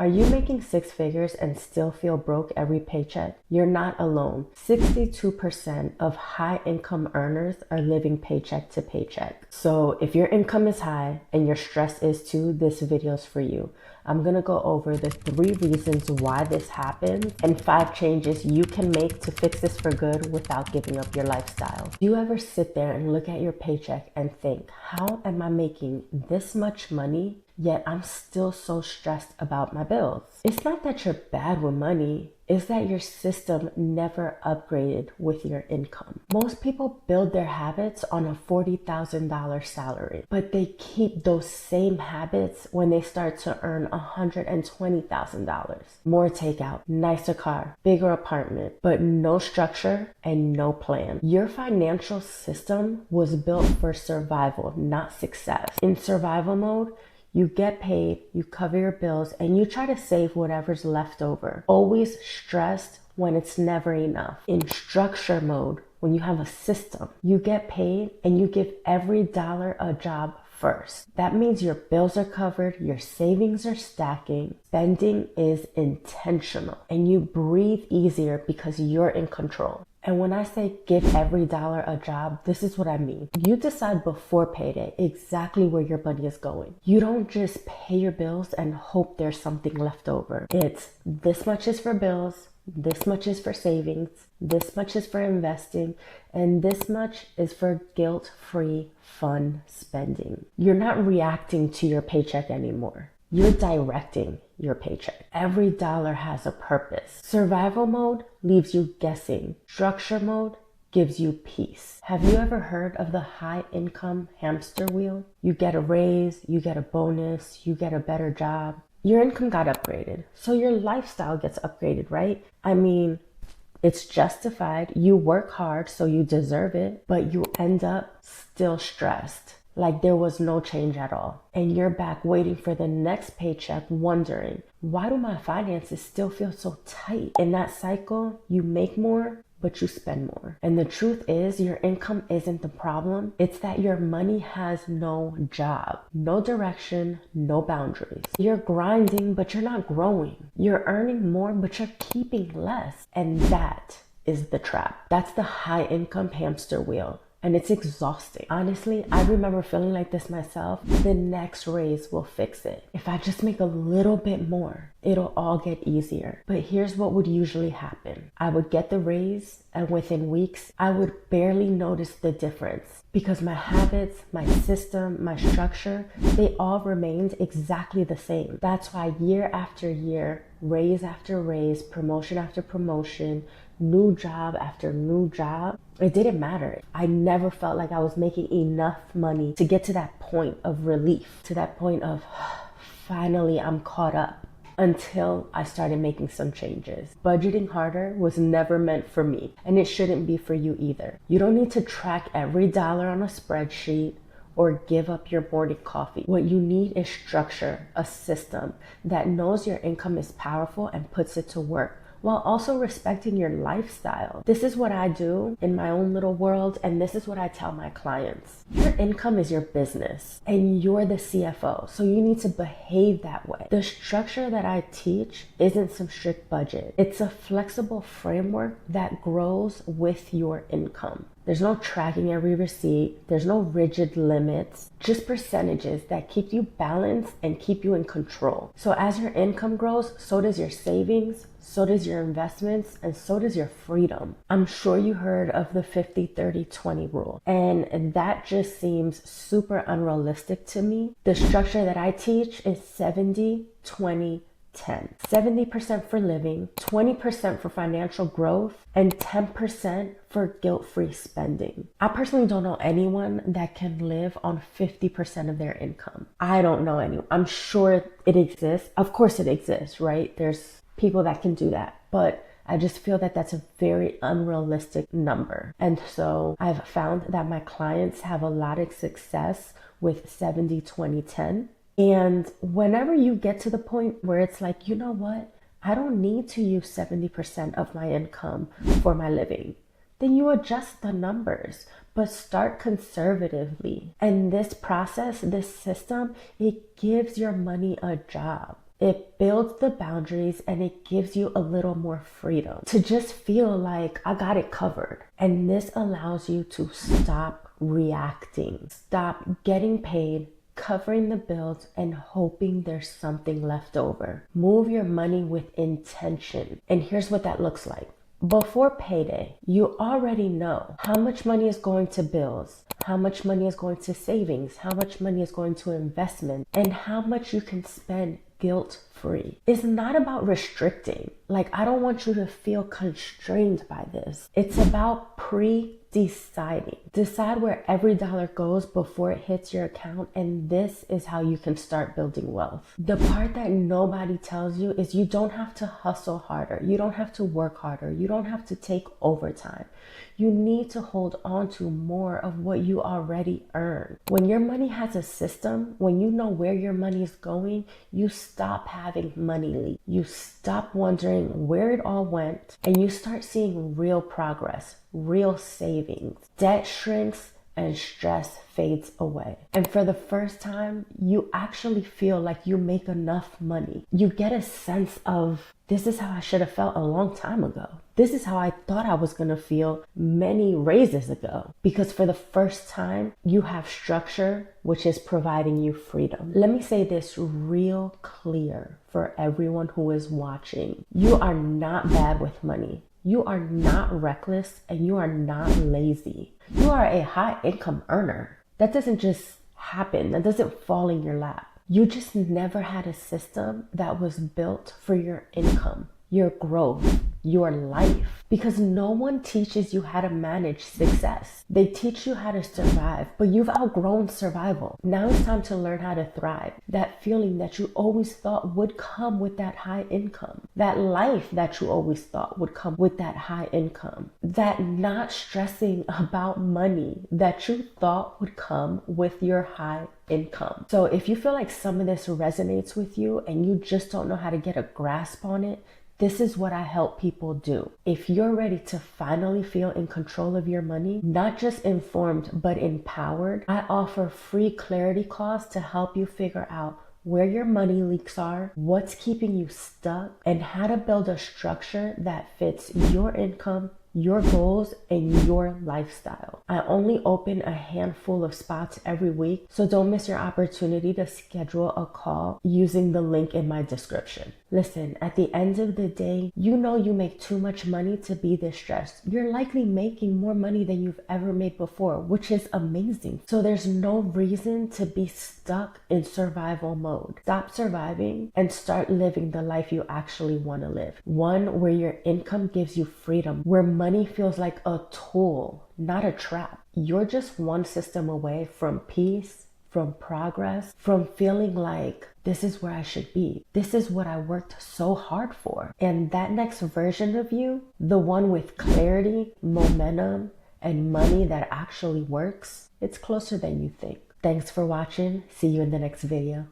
Are you making six figures and still feel broke every paycheck? You're not alone. 62% of high income earners are living paycheck to paycheck. So if your income is high and your stress is too, this video is for you. I'm gonna go over the 3 reasons why this happens and 5 changes you can make to fix this for good without giving up your lifestyle. Do you ever sit there and look at your paycheck and think, how am I making this much money, yet I'm still so stressed about my bills? It's not that you're bad with money, it's that your system never upgraded with your income. Most people build their habits on a $40,000 salary, but they keep those same habits when they start to earn $120,000. More takeout, nicer car, bigger apartment, but no structure and no plan. Your financial system was built for survival, not success. In survival mode, you get paid, you cover your bills, and you try to save whatever's left over. Always stressed when it's never enough. In structure mode, when you have a system, you get paid and you give every dollar a job first. That means your bills are covered, your savings are stacking, spending is intentional, and you breathe easier because you're in control. And when I say give every dollar a job, this is what I mean. You decide before payday exactly where your money is going. You don't just pay your bills and hope there's something left over. It's this much is for bills, this much is for savings, this much is for investing, and this much is for guilt-free, fun spending. You're not reacting to your paycheck anymore. You're directing your paycheck. Every dollar has a purpose. Survival mode leaves you guessing. Structure mode gives you peace. Have you ever heard of the high income hamster wheel? You get a raise, you get a bonus, you get a better job. Your income got upgraded, so your lifestyle gets upgraded, right? I mean, it's justified. You work hard, so you deserve it, but you end up still stressed. Like there was no change at all. And you're back waiting for the next paycheck, wondering, why do my finances still feel so tight? In that cycle, you make more, but you spend more. And the truth is, your income isn't the problem. It's that your money has no job, no direction, no boundaries. You're grinding, but you're not growing. You're earning more, but you're keeping less. And that is the trap. That's the high income hamster wheel. And it's exhausting. Honestly, I remember feeling like this myself. The next raise will fix it. If I just make a little bit more, it'll all get easier. But here's what would usually happen. I would get the raise, and within weeks, I would barely notice the difference because my habits, my system, my structure, they all remained exactly the same. That's why year after year, raise after raise, promotion after promotion, new job after new job, it didn't matter. I never felt like I was making enough money to get to that point of relief, to that point of finally I'm caught up, until I started making some changes. Budgeting harder was never meant for me, and it shouldn't be for you either. You don't need to track every dollar on a spreadsheet or give up your morning coffee. What you need is structure, a system that knows your income is powerful and puts it to work, while also respecting your lifestyle. This is what I do in my own little world, and this is what I tell my clients. Your income is your business, and you're the CFO, so you need to behave that way. The structure that I teach isn't some strict budget. It's a flexible framework that grows with your income. There's no tracking every receipt. There's no rigid limits, just percentages that keep you balanced and keep you in control. So as your income grows, so does your savings, so does your investments, and so does your freedom. I'm sure you heard of the 50-30-20 rule, and that just seems super unrealistic to me. The structure that I teach is 70-20-10. 70% for living, 20% for financial growth, and 10% for guilt-free spending. I personally don't know anyone that can live on 50% of their income. I don't know anyone. I'm sure it exists. Of course it exists, right? There's people that can do that. But I just feel that that's a very unrealistic number. And so I've found that my clients have a lot of success with 70-20-10. And whenever you get to the point where it's like, you know what, I don't need to use 70% of my income for my living, then you adjust the numbers, but start conservatively. And this process, this system, it gives your money a job. It builds the boundaries and it gives you a little more freedom to just feel like I got it covered. And this allows you to stop reacting, stop getting paid, covering the bills, and hoping there's something left over. Move your money with intention. And here's what that looks like. Before payday, you already know how much money is going to bills, how much money is going to savings, how much money is going to investment, and how much you can spend guilt-free. It's not about restricting. Like, I don't want you to feel constrained by this. It's about pre-deciding. Decide where every dollar goes before it hits your account, and this is how you can start building wealth. The part that nobody tells you is you don't have to hustle harder. You don't have to work harder. You don't have to take overtime. You need to hold on to more of what you already earn. When your money has a system, when you know where your money is going, you stop having money leak. You stop wondering where it all went, and you start seeing real progress, real savings. Debt shrinks and stress fades away. And for the first time, you actually feel like you make enough money. You get a sense of, this is how I should have felt a long time ago. This is how I thought I was going to feel many raises ago. Because for the first time, you have structure, which is providing you freedom. Let me say this real clear for everyone who is watching. You are not bad with money. You are not reckless, and you are not lazy. You are a high income earner. That doesn't just happen. That doesn't fall in your lap. You just never had a system that was built for your income, your growth, your life. Because no one teaches you how to manage success. They teach you how to survive, but you've outgrown survival. Now it's time to learn how to thrive. That feeling that you always thought would come with that high income. That life that you always thought would come with that high income. That not stressing about money that you thought would come with your high income. So if you feel like some of this resonates with you and you just don't know how to get a grasp on it, this is what I help people do. If you're ready to finally feel in control of your money, not just informed, but empowered, I offer free clarity calls to help you figure out where your money leaks are, what's keeping you stuck, and how to build a structure that fits your income, your goals, and your lifestyle. I only open a handful of spots every week, so don't miss your opportunity to schedule a call using the link in my description. Listen, at the end of the day, you know you make too much money to be this stressed. You're likely making more money than you've ever made before, which is amazing. So there's no reason to be stuck in survival mode. Stop surviving and start living the life you actually want to live. One where your income gives you freedom, where money feels like a tool, not a trap. You're just one system away from peace, from progress, from feeling like this is where I should be. This is what I worked so hard for. And that next version of you, the one with clarity, momentum, and money that actually works, it's closer than you think. Thanks for watching. See you in the next video.